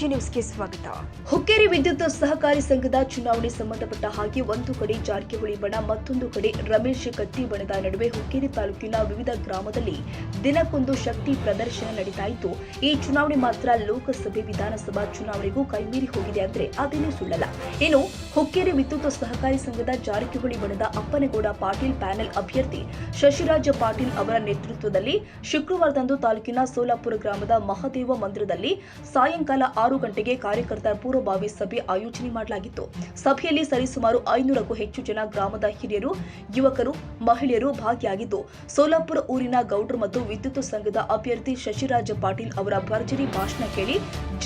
G ನ್ಯೂಸ್ಗೆ ಸ್ವಾಗತ. ಹುಕ್ಕೇರಿ ವಿದ್ಯುತ್ ಸಹಕಾರಿ ಸಂಘದ ಚುನಾವಣೆ ಸಂಬಂಧಪಟ್ಟ ಹಾಗೆ ಒಂದು ಕಡೆ ಜಾರಕಿಹೊಳಿ ಬಣ, ಮತ್ತೊಂದು ಕಡೆ ರಮೇಶ್ ಕತ್ತಿ ಬಣದ ನಡುವೆ ಹುಕ್ಕೇರಿ ತಾಲೂಕಿನ ವಿವಿಧ ಗ್ರಾಮದಲ್ಲಿ ದಿನಕ್ಕೊಂದು ಶಕ್ತಿ ಪ್ರದರ್ಶನ ನಡೀತಾ ಇದ್ದು, ಈ ಚುನಾವಣೆ ಮಾತ್ರ ಲೋಕಸಭೆ, ವಿಧಾನಸಭಾ ಚುನಾವಣೆಗೂ ಕೈಮೀರಿ ಹೋಗಿದೆ ಅಂದ್ರೆ ಅದೇನೂ ಸುಳ್ಳಲ್ಲ. ಇನ್ನು ಹುಕ್ಕೇರಿ ವಿದ್ಯುತ್ ಸಹಕಾರಿ ಸಂಘದ ಜಾರಕಿಹೊಳಿ ಬಣದ ಅಪ್ಪನಗೌಡ ಪಾಟೀಲ್ ಪ್ಯಾನೆಲ್ ಅಭ್ಯರ್ಥಿ ಶಶಿರಾಜ ಪಾಟೀಲ್ ಅವರ ನೇತೃತ್ವದಲ್ಲಿ ಶುಕ್ರವಾರದಂದು ತಾಲೂಕಿನ ಸೋಲಾಪುರ ಗ್ರಾಮದ ಮಹದೇವ ಮಂದಿರದಲ್ಲಿ ಸಾಯಂಕಾಲ 6 ಗಂಟೆಗೆ ಕಾರ್ಯಕರ್ತರ ಪೂರ್ವಭಾವಿ ಸಭೆ ಆಯೋಜನೆ ಮಾಡಲಾಗಿತ್ತು. ಸಭೆಯಲ್ಲಿ ಸರಿಸುಮಾರು 500ಕ್ಕೂ ಹೆಚ್ಚು ಜನ ಗ್ರಾಮದ ಹಿರಿಯರು, ಯುವಕರು, ಮಹಿಳೆಯರು ಭಾಗಿಯಾಗಿದ್ದು, ಸೋಲಾಪುರ ಊರಿನ ಗೌಡ್ರು ಮತ್ತು ವಿದ್ಯುತ್ ಸಂಘದ ಅಭ್ಯರ್ಥಿ ಶಶಿರಾಜ ಪಾಟೀಲ್ ಅವರ ಭರ್ಜರಿ ಭಾಷಣ ಕೇಳಿ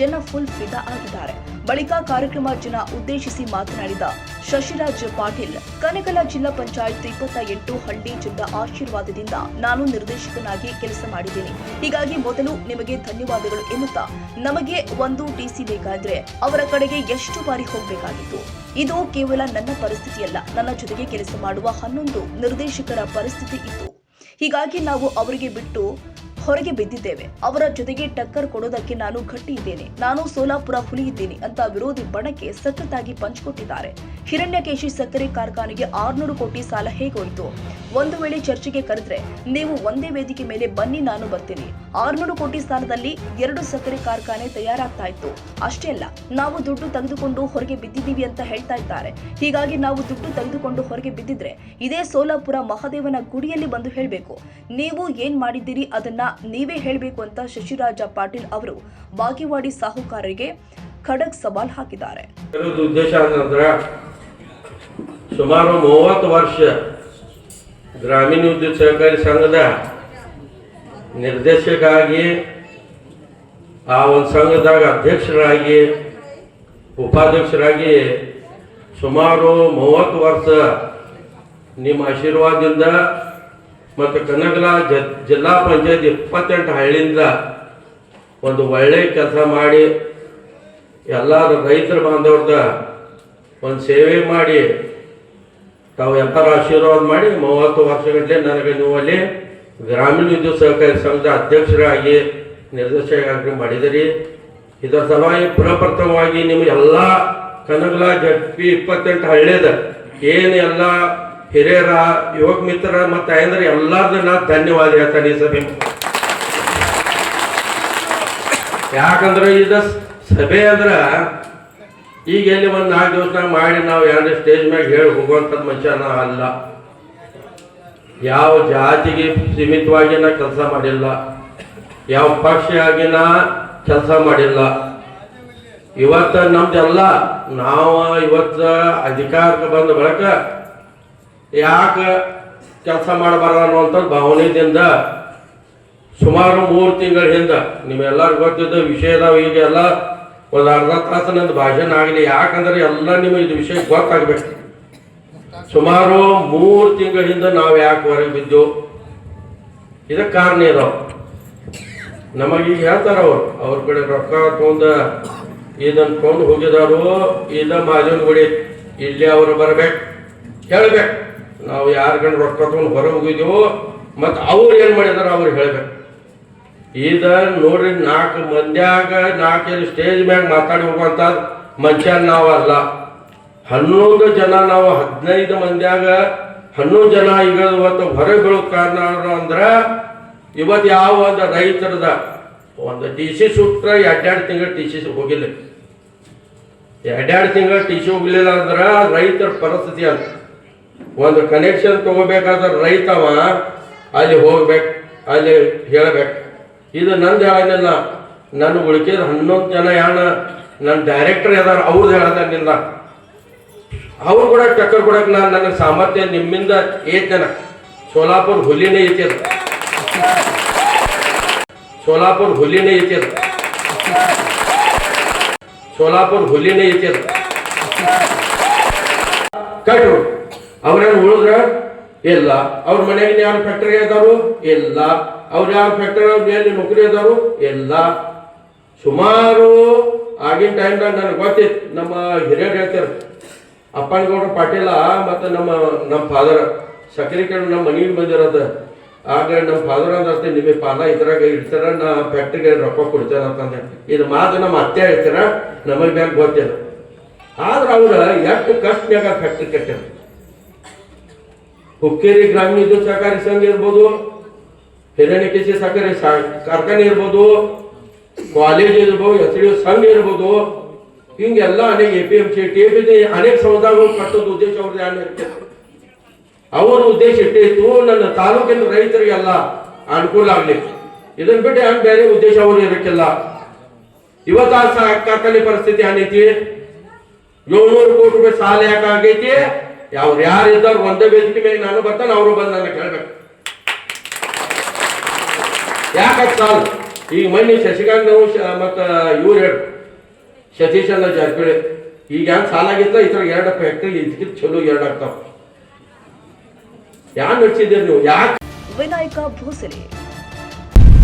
ಜನ ಫುಲ್ ಫಿದಾ ಆಗಿದ್ದಾರೆ. ಬಳಿಕ ಕಾರ್ಯಕ್ರಮ ಜನ ಉದ್ದೇಶಿಸಿ ಮಾತನಾಡಿದ ಶಶಿರಾಜ ಪಾಟೀಲ್, ಕನಕಲ ಜಿಲ್ಲಾ ಪಂಚಾಯತ್ 28 ಹಳ್ಳಿ ಜನರ ಆಶೀರ್ವಾದದಿಂದ ನಾನು ನಿರ್ದೇಶಕನಾಗಿ ಕೆಲಸ ಮಾಡಿದ್ದೇನೆ. ಹೀಗಾಗಿ ಮೊದಲು ನಿಮಗೆ ಧನ್ಯವಾದಗಳು ಎನ್ನುತ್ತಾ, ನಮಗೆ ಒಂದು ಟಿಸಿ ಬೇಕಾದ್ರೆ ಅವರ ಕಡೆಗೆ ಎಷ್ಟು ಬಾರಿ ಹೋಗಬೇಕಾಗಿತ್ತು. ಇದು ಕೇವಲ ನನ್ನ ಪರಿಸ್ಥಿತಿಯಲ್ಲ, ನನ್ನ ಜೊತೆಗೆ ಕೆಲಸ ಮಾಡುವ 11 ನಿರ್ದೇಶಕರ ಪರಿಸ್ಥಿತಿ ಇತ್ತು. ಹೀಗಾಗಿ ನಾವು ಅವರಿಗೆ ಬಿಟ್ಟು ಹೊರಗೆ ಬಿದ್ದಿದ್ದೇವೆ. ಅವರ ಜೊತೆಗೆ ಟಕ್ಕರ್ ಕೊಡೋದಕ್ಕೆ ನಾನು ಗಟ್ಟಿ ಇದ್ದೇನೆ, ನಾನು ಸೋಲಾಪುರ ಹುಲಿ ಇದ್ದೇನೆ ಅಂತ ವಿರೋಧಿ ಬಣಕ್ಕೆ ಸಖತ್ತಾಗಿ ಪಂಚ್ ಕೊಟ್ಟಿದ್ದಾರೆ. ಹಿರಣ್ಯಕೇಶಿ ಸಕ್ಕರೆ ಕಾರ್ಖಾನೆಗೆ 600 ಕೋಟಿ ಸಾಲ ಹೇಗೋಯ್ತು? ಒಂದು ವೇಳೆ ಚರ್ಚೆಗೆ ಕರೆದ್ರೆ ನೀವು ಒಂದೇ ವೇದಿಕೆ ಮೇಲೆ ಬನ್ನಿ, ನಾನು ಬರ್ತೀನಿ. 600 ಕೋಟಿ ಸಾಲದಲ್ಲಿ 2 ಸಕ್ಕರೆ ಕಾರ್ಖಾನೆ ತಯಾರಾಗ್ತಾ ಇತ್ತು. ಅಷ್ಟೇ ಅಲ್ಲ, ನಾವು ದುಡ್ಡು ತೆಗೆದುಕೊಂಡು ಹೊರಗೆ ಬಿದ್ದಿದ್ದೀವಿ ಅಂತ ಹೇಳ್ತಾ ಇದ್ದಾರೆ. ಹೀಗಾಗಿ ನಾವು ದುಡ್ಡು ತೆಗೆದುಕೊಂಡು ಹೊರಗೆ ಬಿದ್ದಿದ್ರೆ ಇದೇ ಸೋಲಾಪುರ ಮಹದೇವನ ಗುಡಿಯಲ್ಲಿ ಬಂದು ಹೇಳಬೇಕು, ನೀವು ಏನ್ ಮಾಡಿದ್ದೀರಿ ಅದನ್ನ ನೀವೇ ಹೇಳಬೇಕು ಅಂತ ಶಶಿರಾಜ ಪಾಟೀಲ್ ಅವರು ಬಾಗೇವಾಡಿ ಸಾಹುಕಾರರಿಗೆ ಖಡಕ್ ಸವಾಲ್ ಹಾಕಿದ್ದಾರೆ. ಉದ್ದೇಶ ಅಂದ್ರೆ ಸುಮಾರು 30 ವರ್ಷ ಗ್ರಾಮೀಣ ವಿದ್ಯುತ್ ಸಹಕಾರಿ ಸಂಘದ ನಿರ್ದೇಶಕರಾಗಿ, ಆ ಒಂದು ಸಂಘದಾಗ ಅಧ್ಯಕ್ಷರಾಗಿ, ಉಪಾಧ್ಯಕ್ಷರಾಗಿ ಸುಮಾರು 30 ವರ್ಷ ನಿಮ್ಮ ಆಶೀರ್ವಾದದಿಂದ ಮತ್ತು ಕನಕಲ ಜಿಲ್ಲಾ ಪಂಚಾಯತ್ 28 ಹಳ್ಳಿಯಿಂದ ಒಂದು ಒಳ್ಳೆ ಕೆಲಸ ಮಾಡಿ ಎಲ್ಲರ ರೈತರ ಬಾಂಧವ್ರದ ಒಂದು ಸೇವೆ ಮಾಡಿ ತಾವು ಎಲ್ಲರ ಆಶೀರ್ವಾದ ಮಾಡಿ 30 ವರ್ಷಗಟ್ಟಲೆ ನನಗೆ ನೀವು ಅಲ್ಲಿ ಗ್ರಾಮೀಣ ವಿದ್ಯುತ್ ಸಹಕಾರಿ ಸಂಘದ ಅಧ್ಯಕ್ಷರಾಗಿ, ನಿರ್ದೇಶಕರಾಗಿ ಮಾಡಿದಿರಿ. ಇದರ ಸಲುವಾಗಿ ಪ್ರಪ್ರಥಮವಾಗಿ ನಿಮಗೆ ಎಲ್ಲ ಕನಕಲ ಜಡ್ಪಿ 28 ಹಳ್ಳಿದ ಏನು ಎಲ್ಲ ಹಿರಿಯರ, ಯುವಕ ಮಿತ್ರ ಮತ್ತು ಅಂದ್ರೆ ಎಲ್ಲರದ್ದು ನಾನು ಧನ್ಯವಾದ ಹೇಳ್ತಾನೆ ಈ ಸಭೆ. ಯಾಕಂದ್ರೆ ಇದು ಸಭೆ ಅಂದ್ರೆ ಈಗ ಎಲ್ಲಿ ಒಂದು 4 ದಿವಸ ಮಾಡಿ ನಾವು ಎರಡು ಸ್ಟೇಜ್ ಮ್ಯಾಗ ಹೇಳಿ ಹೋಗುವಂಥದ್ದು ಮನುಷ್ಯ ಅಲ್ಲ. ಯಾವ ಜಾತಿಗೆ ಸೀಮಿತವಾಗಿ ನಾ ಕೆಲಸ ಮಾಡಿಲ್ಲ, ಯಾವ ಪಕ್ಷ ಆಗಿ ನಾ ಕೆಲಸ ಮಾಡಿಲ್ಲ. ಇವತ್ತು ನಮ್ದೆಲ್ಲ ನಾವು ಇವತ್ತು ಅಧಿಕಾರಕ್ಕೆ ಬಂದ ಬಳಿಕ ಯಾಕೆ ಕೆಲಸ ಮಾಡಬಾರ್ದು ಅನ್ನುವಂಥದ್ದು ಭಾವನೆಯಿಂದ ಸುಮಾರು 3 ತಿಂಗಳ ಹಿಂದೆ ನಿಮ್ಮೆಲ್ಲರಿಗೂ ಗೊತ್ತಿದ್ದ ವಿಷಯದ ಈಗೆಲ್ಲ ಒಂದು ಅರ್ಧ ತಾಸು ನಂದು ಭಾಷಣ ಆಗಲಿ. ಯಾಕಂದ್ರೆ ಎಲ್ಲ ನಿಮಗೆ ಇದು ವಿಷಯ ಗೊತ್ತಾಗಬೇಕು. ಸುಮಾರು 3 ತಿಂಗಳ ಹಿಂದೆ ನಾವು ಯಾಕೆ ಹೊರಗೆ ಬಿದ್ದೆವು, ಇದಕ್ಕೆ ಕಾರಣ ಇದಾವೆ. ನಮಗೀಗ ಹೇಳ್ತಾರ ಅವ್ರ ಕಡೆ ರೊಕ್ಕ ತೊಗೊಂಡು ಇದನ್ನು ತೊಗೊಂಡು ಹೋಗಿದಾರು, ಇಲ್ಲ ಮಾದೇವನ ಗುಡಿ ಇಲ್ಲಿ ಅವರು ಬರ್ಬೇಕು ಹೇಳ್ಬೇಕು. ನಾವು ಯಾರ ಕಡೆ ರೊಕ್ಕ ತೊಗೊಂಡು ಹೊರಗೆ ಹೋಗಿದ್ದೀವೋ ಮತ್ತು ಅವ್ರು ಏನು ಮಾಡಿದಾರ ಅವ್ರು ಹೇಳ್ಬೇಕು. ಈಗ ನೋಡ್ರಿ 4 ಮಂದ್ಯಾಗ 4 ಸ್ಟೇಜ್ ಮ್ಯಾಗ ಮಾತಾಡಿ ಹೋಗುವಂಥ ಮನುಷ್ಯ ನಾವಲ್ಲ. 11 ಜನ, ನಾವು 15 ಮಂದ್ಯಾಗ 11 ಜನ ಈಗ ಇವತ್ತು ಹೊರಗೆ ಬೀಳೋ ಕಾರಣ ಅಂದ್ರೆ ಇವತ್ತು ಯಾವ ಒಂದು ರೈತರದ ಒಂದು ಟಿ ಸಿ ಸುಟ್ರೆ 2 ತಿಂಗಳು ಟಿ ಸಿ ಹೋಗಿಲ್ಲ. 2 ತಿಂಗಳು ಟಿ ಸಿ ಹೋಗ್ಲಿಲ್ಲ ಅಂದ್ರೆ ರೈತರ ಪರಿಸ್ಥಿತಿ ಅಂತ. ಒಂದು ಕನೆಕ್ಷನ್ ತಗೋಬೇಕಾದ್ರೆ ರೈತವ ಅಲ್ಲಿ ಹೋಗ್ಬೇಕು, ಅಲ್ಲಿ ಹೇಳ್ಬೇಕು. ಇದು ನಂದು ಹೇಳಂಗಿಲ್ಲ, ನನ್ನ ಉಳಿಕೆದ 11 ಜನ ನನ್ನ ಡೈರೆಕ್ಟರ್ ಯಾರು ಅವ್ರದ್ದು ಹೇಳಂಗಿಲ್ಲ. ಅವ್ರು ಕೂಡ ಟಕ್ಕರ್ ಕೊಡಕ್ಕೆ ನನ್ನ ಸಾಮರ್ಥ್ಯ ನಿಮ್ಮಿಂದ ಏತನ. ಸೋಲಾಪುರ ಹುಲಿನೇ ಐತಿ, ಸೋಲಾಪುರ ಹುಲಿನೇ ಐತಿ, ಸೋಲಾಪುರ ಹುಲಿನೇ ಐತಿ. ಕಟ್ಟು ಅವ್ರೇನು ಉಳಿದ್ರ ಇಲ್ಲ, ಅವ್ರ ಮನೆಯಾಗ ಯಾರು ಫ್ಯಾಕ್ಟರಿ ಅದಾರು ಇಲ್ಲ, ಅವ್ರು ಯಾರು ಫ್ಯಾಕ್ಟರಿ ಮೇಲೆ ನೌಕರಿ ಅದಾರು ಇಲ್ಲ. ಸುಮಾರು ಆಗಿನ ಟೈಮ್ದಾಗ ನನಗೆ ಗೊತ್ತಿತ್ತು. ನಮ್ಮ ಹಿರಿಯರು ಹೇಳ್ತಾರೆ, ಅಪ್ಪನಗೌಡ ಪಾಟೀಲ ಮತ್ತು ನಮ್ಮ ಫಾದರ್ ಸಕ್ರೆ ಕಡೆ ನಮ್ಮ ಮನೆಗೆ ಬಂದಿರೋದು ಆಗ ನಮ್ಮ ಫಾದರ್ ಅಂದ್ರತೆ ನಿಮಗೆ ಪಾಲ ಇದ್ರಾಗ ಇಡ್ತಾರ, ನಾ ಫ್ಯಾಕ್ಟ್ರಿಗೆ ರೊಕ್ಕ ಕೊಡ್ತೇನೆ ಅಂತಂದೆ. ಇದು ಮಾತು ನಮ್ಮ ಅತ್ತೆ ಹೇಳ್ತಾರ, ನಮಗೆ ಬ್ಯಾಂಕ್ ಗೊತ್ತಿಲ್ಲ. ಆದ್ರೆ ಅವ್ರ ಎಷ್ಟು ಕಷ್ಟನ್ಯಾಗ ಫ್ಯಾಕ್ಟ್ರಿ ಕಟ್ಟಾರ. ಹುಕ್ಕೇರಿ ಗ್ರಾಮೀಣ ವಿದ್ಯುತ್ ಸಹಕಾರಿ ಸಂಘ ಇರ್ಬೋದು, ಹಿರಣ್ಯಕೇಶಿ ಸಹಕಾರಿ ಕಾರ್ಖಾನೆ ಇರ್ಬೋದು, ಕಾಲೇಜ್ ಇರ್ಬೋದು, SDO ಸಂಘ ಇರ್ಬೋದು, ಹಿಂಗೆಲ್ಲ ಅನೇಕ APMC TAPC ಅನೇಕ ಸಮುದಾಯಗಳು ಕಟ್ಟೋದು ಉದ್ದೇಶ ಅವ್ರದ್ದು ಏನು ಇರ್ತದೆ. ಅವ್ರ ಉದ್ದೇಶ ಇಟ್ಟಿತ್ತು ನನ್ನ ತಾಲೂಕಿನ ರೈತರಿಗೆಲ್ಲ ಅನುಕೂಲ ಆಗ್ಲಿ. ಇದನ್ನ ಬಿಟ್ಟು ಹಂಗೆ ಬೇರೆ ಉದ್ದೇಶ ಅವರು ಇರಕ್ಕಿಲ್ಲ. ಇವತ್ತು ಆ ಕಾರ್ಖಾನೆ ಪರಿಸ್ಥಿತಿ ಏನೈತಿ, 700 ಕೋಟಿ ರೂಪಾಯಿ ಸಾಲ ಯಾಕೆ ಆಗೈತಿ? ಅವ್ರು ಯಾರಿದ್ದಾರು ಒಂದೇ ವೇದಿಕೆ ಮೇಲೆ ನಾನು ಬರ್ತಾನೆ, ಅವರು ಬಂದು ನನ್ನ ಕೇಳ್ಬೇಕು ಯಾಕೆ ಸಾಲ. ಈಗ ಮೊನ್ನೆ ಶಶಿಕಾಂತ್ ನಾವು ಮತ್ತು ಇವ್ರು ಹೇಳಿ ಸತೀಶ್ ಅನ್ನ ಜಾರಕಿಹೊಳಿ ಈಗ ಹೆಂಗ್ ಸಾಲ ಆಗಿತ್ತ, ಈ ತರ 2 ಫ್ಯಾಕ್ಟ್ರಿ ಇದಕ್ಕಿಂತ ಚಲೋ 2 ಆಗ್ತಾವ. ಯಾರು ನಡೆಸಿದ್ದೀರಿ ನೀವು? ಯಾಕೆ? ವಿನಾಯಕ ಭೋಸಲೆ.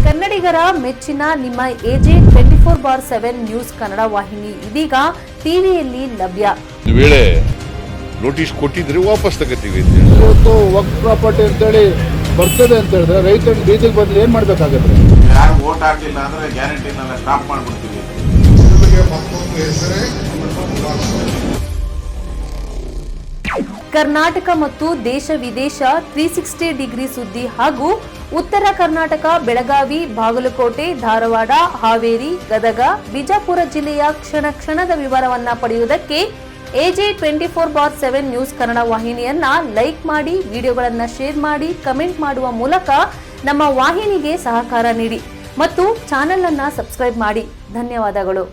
ಕನ್ನಡಿಗರ ಮೆಚ್ಚಿನ ನಿಮ್ಮ AJ 24/7 ನ್ಯೂಸ್ ಕನ್ನಡ ವಾಹಿನಿ ಇದೀಗ ಟಿವಿಯಲ್ಲಿ ಲಭ್ಯ. ವೇಳೆ ನೋಟಿಸ್ ಕೊಟ್ಟಿದ್ರೆ ವಾಪಸ್ ತಗೋತೀವಿ. ಇವತ್ತು ವಕ್ಫ್ ಪ್ರಾಪರ್ಟಿ ಅಂತೇಳಿ ಬರ್ತದೆ ಅಂತ ಹೇಳಿದ್ರೆ ರೈತರು ಬೀದಿಗೆ ಬಂದ್ರೆ ಏನ್ ಮಾಡ್ಬೇಕಾಗತ್ತೆ? ಯಾರು ವೋಟ್ ಹಾಕಿಲ್ಲ ಅಂದ್ರೆ ಗ್ಯಾರಂಟಿನೆಲ್ಲ ಸ್ಟಾಪ್ ಮಾಡ್ಬಿಡ್ತೀವಿ. ಕರ್ನಾಟಕ ಮತ್ತು ದೇಶ ವಿದೇಶ 360 ಡಿಗ್ರಿ ಸುದ್ದಿ ಹಾಗೂ ಉತ್ತರ ಕರ್ನಾಟಕ, ಬೆಳಗಾವಿ, ಬಾಗಲಕೋಟೆ, ಧಾರವಾಡ, ಹಾವೇರಿ, ಗದಗ, ಬಿಜಾಪುರ ಜಿಲ್ಲೆಯ ಕ್ಷಣ ಕ್ಷಣದ ವಿವರವನ್ನ ಪಡೆಯುವುದಕ್ಕೆ AJ 24/7 ನ್ಯೂಸ್ ಕನ್ನಡ ವಾಹಿನಿಯನ್ನ ಲೈಕ್ ಮಾಡಿ, ವಿಡಿಯೋಗಳನ್ನ ಶೇರ್ ಮಾಡಿ, ಕಮೆಂಟ್ ಮಾಡುವ ಮೂಲಕ ನಮ್ಮ ವಾಹಿನಿಗೆ ಸಹಕಾರ ನೀಡಿ ಮತ್ತು ಚಾನೆಲ್ ಅನ್ನ ಸಬ್ಸ್ಕ್ರೈಬ್ ಮಾಡಿ. ಧನ್ಯವಾದಗಳು.